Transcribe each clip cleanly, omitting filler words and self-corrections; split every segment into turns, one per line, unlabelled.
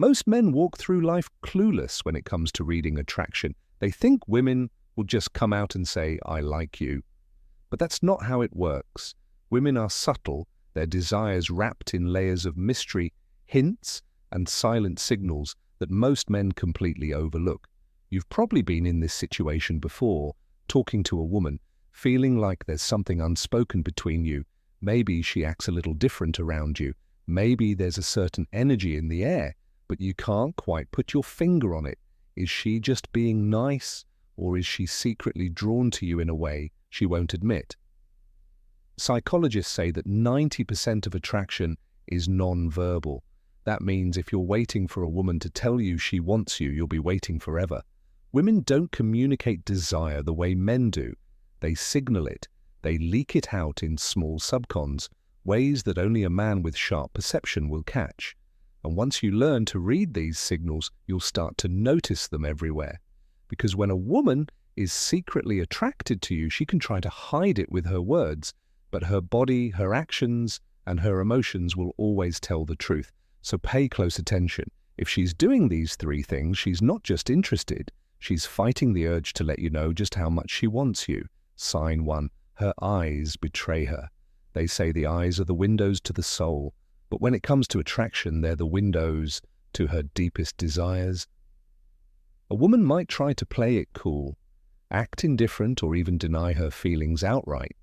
Most men walk through life clueless when it comes to reading attraction. They think women will just come out and say, "I like you." But that's not how it works. Women are subtle, their desires wrapped in layers of mystery, hints, and silent signals that most men completely overlook. You've probably been in this situation before, talking to a woman, feeling like there's something unspoken between you. Maybe she acts a little different around you. Maybe there's a certain energy in the air, but you can't quite put your finger on it. Is she just being nice, or is she secretly drawn to you in a way she won't admit? Psychologists say that 90% of attraction is non-verbal. That means if you're waiting for a woman to tell you she wants you, you'll be waiting forever. Women don't communicate desire the way men do. They signal it. They leak it out in small subcons, ways that only a man with sharp perception will catch. And once you learn to read these signals, you'll start to notice them everywhere. Because when a woman is secretly attracted to you, she can try to hide it with her words, but her body, her actions, and her emotions will always tell the truth. So pay close attention. If she's doing these three things, she's not just interested, she's fighting the urge to let you know just how much she wants you. Sign 1. Her eyes betray her. They say the eyes are the windows to the soul, but when it comes to attraction, they're the windows to her deepest desires. A woman might try to play it cool, act indifferent, or even deny her feelings outright,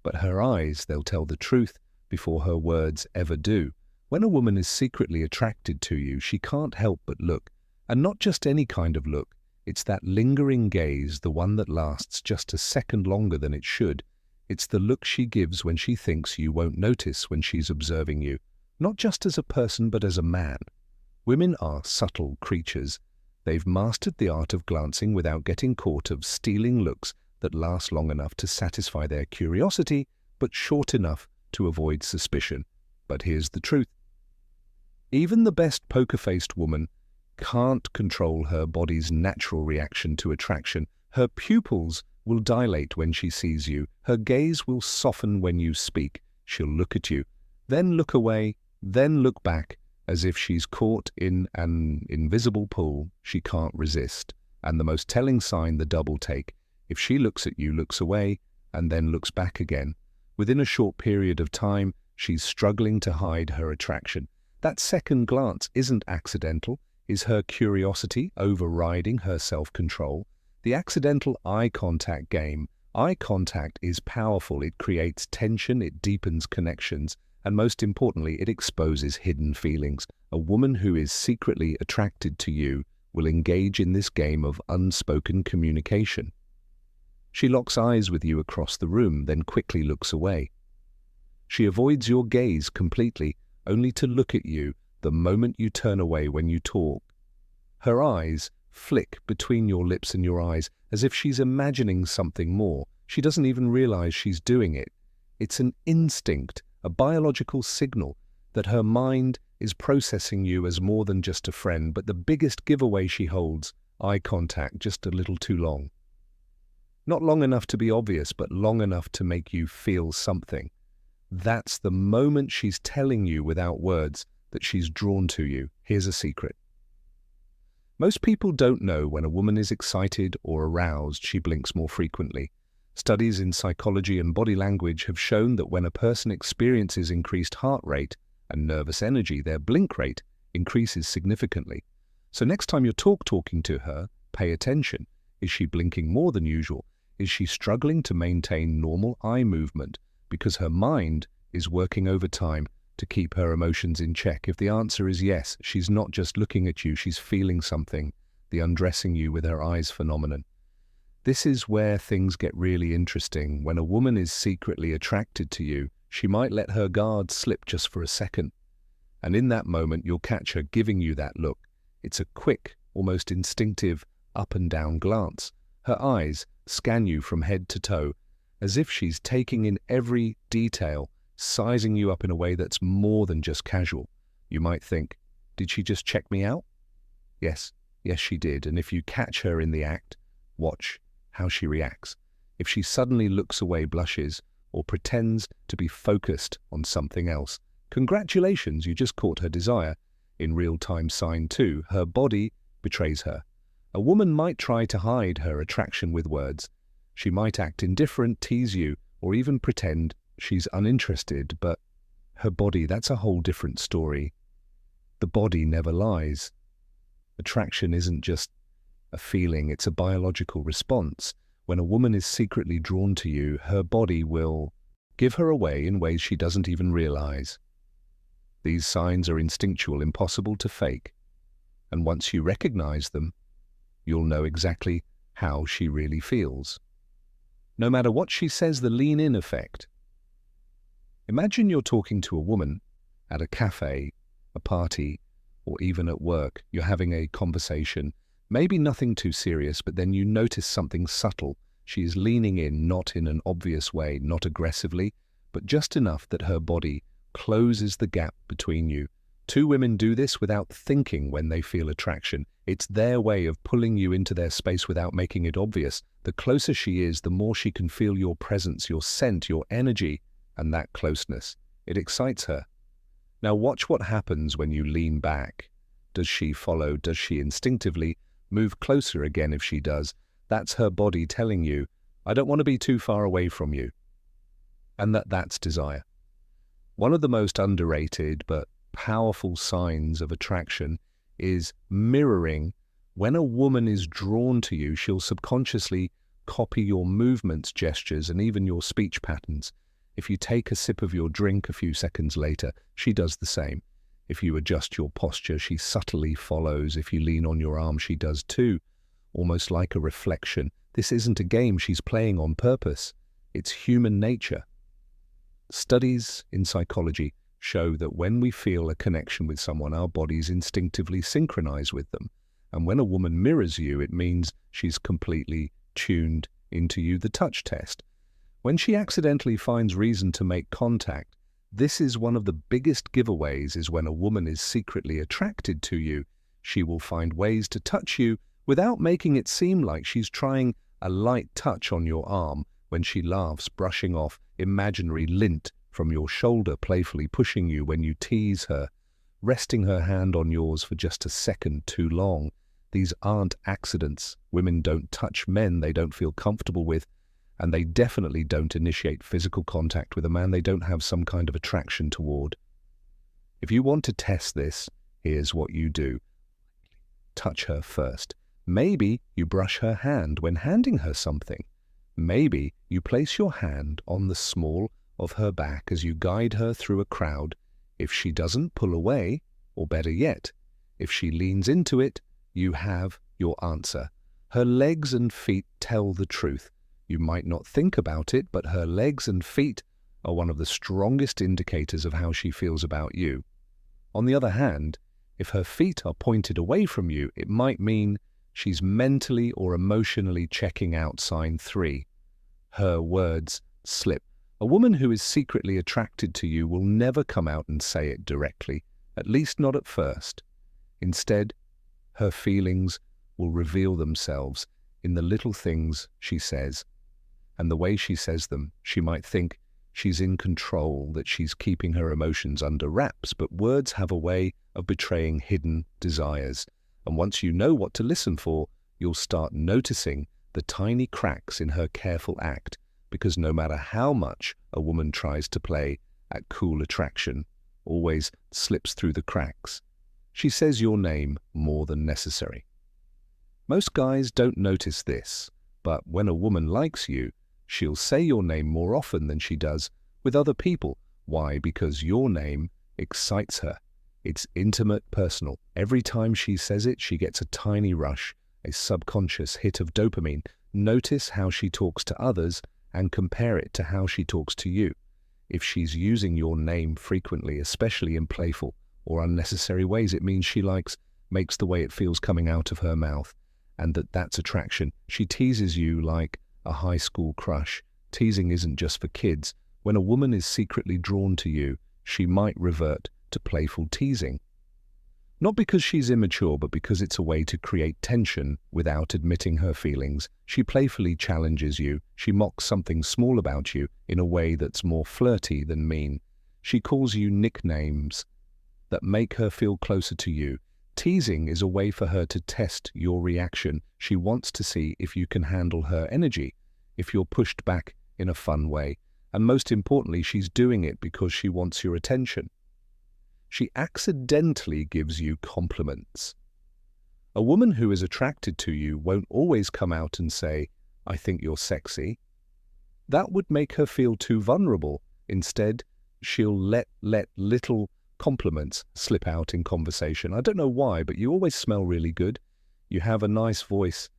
but her eyes, they'll tell the truth before her words ever do. When a woman is secretly attracted to you, she can't help but look, and not just any kind of look. It's that lingering gaze, the one that lasts just a second longer than it should. It's the look she gives when she thinks you won't notice when she's observing you, not just as a person but as a man. Women are subtle creatures. They've mastered the art of glancing without getting caught, of stealing looks that last long enough to satisfy their curiosity, but short enough to avoid suspicion. But here's the truth. Even the best poker-faced woman can't control her body's natural reaction to attraction. Her pupils will dilate when she sees you. Her gaze will soften when you speak. She'll look at you, then look away, then look back, as if she's caught in an invisible pool she can't resist. And the most telling sign, the double take. If she looks at you, looks away, and then looks back again, within a short period of time, she's struggling to hide her attraction. That second glance isn't accidental. Is her curiosity overriding her self-control? The accidental eye contact game. Eye contact is powerful. It creates tension, it deepens connections, and most importantly, it exposes hidden feelings. A woman who is secretly attracted to you will engage in this game of unspoken communication. She locks eyes with you across the room, then quickly looks away. She avoids your gaze completely, only to look at you the moment you turn away when you talk. Her eyes flick between your lips and your eyes, as if she's imagining something more. She doesn't even realize she's doing it. It's an instinct, a biological signal that her mind is processing you as more than just a friend. But the biggest giveaway she holds, eye contact just a little too long. Not long enough to be obvious, but long enough to make you feel something. That's the moment she's telling you without words that she's drawn to you. Here's a secret. Most people don't know when a woman is excited or aroused. She blinks more frequently. Studies in psychology and body language have shown that when a person experiences increased heart rate and nervous energy, their blink rate increases significantly. So next time you're talking to her, pay attention. Is she blinking more than usual? Is she struggling to maintain normal eye movement because her mind is working overtime to keep her emotions in check? If the answer is yes, she's not just looking at you, she's feeling something, the undressing you with her eyes phenomenon. This is where things get really interesting. When a woman is secretly attracted to you, she might let her guard slip just for a second. And in that moment, you'll catch her giving you that look. It's a quick, almost instinctive up and down glance. Her eyes scan you from head to toe, as if she's taking in every detail, sizing you up in a way that's more than just casual. You might think, did she just check me out? Yes, she did. And if you catch her in the act, watch how she reacts. If she suddenly looks away, blushes, or pretends to be focused on something else, congratulations, you just caught her desire. in real-time sign too. Her body betrays her. A woman might try to hide her attraction with words. She might act indifferent, tease you, or even pretend she's uninterested, but her body, that's a whole different story. The body never lies. Attraction isn't just a feeling, it's a biological response. When a woman is secretly drawn to you, her body will give her away in ways she doesn't even realize. These signs are instinctual, impossible to fake. And once you recognize them, you'll know exactly how she really feels. No matter what she says, the lean-in effect. Imagine you're talking to a woman at a cafe, a party, or even at work. You're having a conversation, maybe nothing too serious, but then you notice something subtle. She is leaning in, not in an obvious way, not aggressively, but just enough that her body closes the gap between you. Two women do this without thinking when they feel attraction. It's their way of pulling you into their space without making it obvious. The closer she is, the more she can feel your presence, your scent, your energy, and that closeness. It excites her. Now watch what happens when you lean back. Does she follow? Does she instinctively move closer again if she does? That's her body telling you, I don't want to be too far away from you. And that's desire. One of the most underrated but powerful signs of attraction is mirroring. When a woman is drawn to you, she'll subconsciously copy your movements, gestures, and even your speech patterns. If you take a sip of your drink a few seconds later, she does the same. If you adjust your posture, she subtly follows. If you lean on your arm, she does too. Almost like a reflection. This isn't a game she's playing on purpose. It's human nature. Studies in psychology show that when we feel a connection with someone, our bodies instinctively synchronize with them. And when a woman mirrors you, it means she's completely tuned into you. The touch test. When she accidentally finds reason to make contact, this is one of the biggest giveaways, is when a woman is secretly attracted to you. She will find ways to touch you without making it seem like she's trying. A light touch on your arm when she laughs, brushing off imaginary lint from your shoulder, playfully pushing you when you tease her, resting her hand on yours for just a second too long. These aren't accidents. Women don't touch men they don't feel comfortable with, and they definitely don't initiate physical contact with a man they don't have some kind of attraction toward. If you want to test this, here's what you do. Touch her first. Maybe you brush her hand when handing her something. Maybe you place your hand on the small of her back as you guide her through a crowd. If she doesn't, pull away, or better yet, if she leans into it, you have your answer. Her legs and feet tell the truth. You might not think about it, but her legs and feet are one of the strongest indicators of how she feels about you. On the other hand, if her feet are pointed away from you, it might mean she's mentally or emotionally checking out. Sign 3. Her words slip. A woman who is secretly attracted to you will never come out and say it directly, at least not at first. Instead, her feelings will reveal themselves in the little things she says. And the way she says them, she might think she's in control, that she's keeping her emotions under wraps, but words have a way of betraying hidden desires. And once you know what to listen for, you'll start noticing the tiny cracks in her careful act, because no matter how much a woman tries to play at cool attraction, always slips through the cracks. She says your name more than necessary. Most guys don't notice this, but when a woman likes you, she'll say your name more often than she does with other people. Why? Because your name excites her. It's intimate, personal. Every time she says it, she gets a tiny rush, a subconscious hit of dopamine. Notice how she talks to others and compare it to how she talks to you. If she's using your name frequently, especially in playful or unnecessary ways, it means she makes the way it feels coming out of her mouth, and that's attraction. She teases you like a high school crush. Teasing isn't just for kids. When a woman is secretly drawn to you, she might revert to playful teasing. Not because she's immature, but because it's a way to create tension without admitting her feelings. She playfully challenges you. She mocks something small about you in a way that's more flirty than mean. She calls you nicknames that make her feel closer to you. Teasing is a way for her to test your reaction. She wants to see if you can handle her energy, if you're pushed back in a fun way. And most importantly, she's doing it because she wants your attention. She accidentally gives you compliments. A woman who is attracted to you won't always come out and say, "I think you're sexy." That would make her feel too vulnerable. Instead, she'll let little compliments slip out in conversation. "I don't know why, but you always smell really good. You have a nice voice.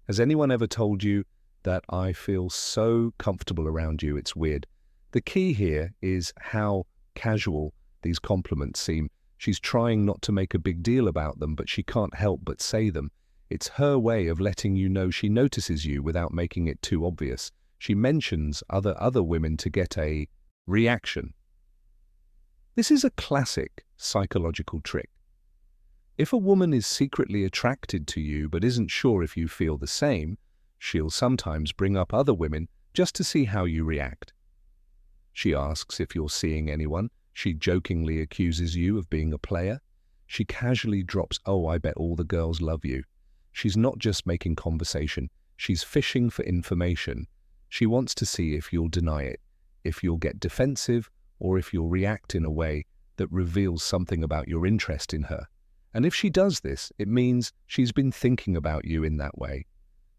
Has anyone ever told you that I feel so comfortable around you? It's weird." The key here is how casual these compliments seem. She's trying not to make a big deal about them, but she can't help but say them. It's her way of letting you know she notices you without making it too obvious. She mentions other women to get a reaction. This is a classic psychological trick. If a woman is secretly attracted to you but isn't sure if you feel the same, she'll sometimes bring up other women just to see how you react. She asks if you're seeing anyone. She jokingly accuses you of being a player. She casually drops, "Oh, I bet all the girls love you." She's not just making conversation, she's fishing for information. She wants to see if you'll deny it, if you'll get defensive, or if you'll react in a way that reveals something about your interest in her. And if she does this, it means she's been thinking about you in that way.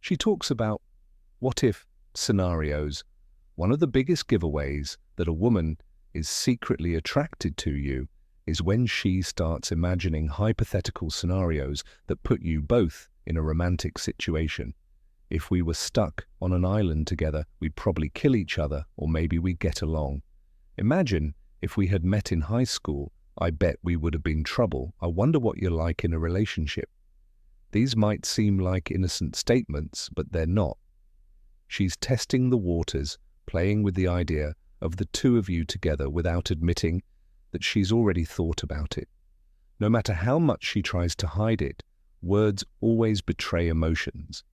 She talks about what-if scenarios. One of the biggest giveaways that a woman is secretly attracted to you is when she starts imagining hypothetical scenarios that put you both in a romantic situation. If we were stuck on an island together, we'd probably kill each other, or maybe we'd get along. Imagine if we had met in high school. I bet we would have been trouble. I wonder what you're like in a relationship. These might seem like innocent statements, but they're not. She's testing the waters, playing with the idea of the two of you together without admitting that she's already thought about it. No matter how much she tries to hide it, words always betray emotions,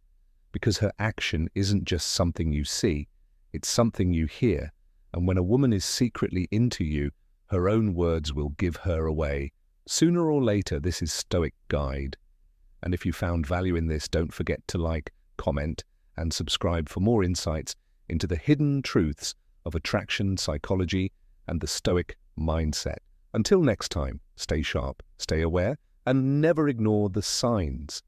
because her action isn't just something you see, it's something you hear. And when a woman is secretly into you, her own words will give her away. Sooner or later, this is Stoic Guide. And if you found value in this, don't forget to like, comment, and subscribe for more insights into the hidden truths of attraction psychology and the Stoic mindset. Until next time, stay sharp, stay aware, and never ignore the signs.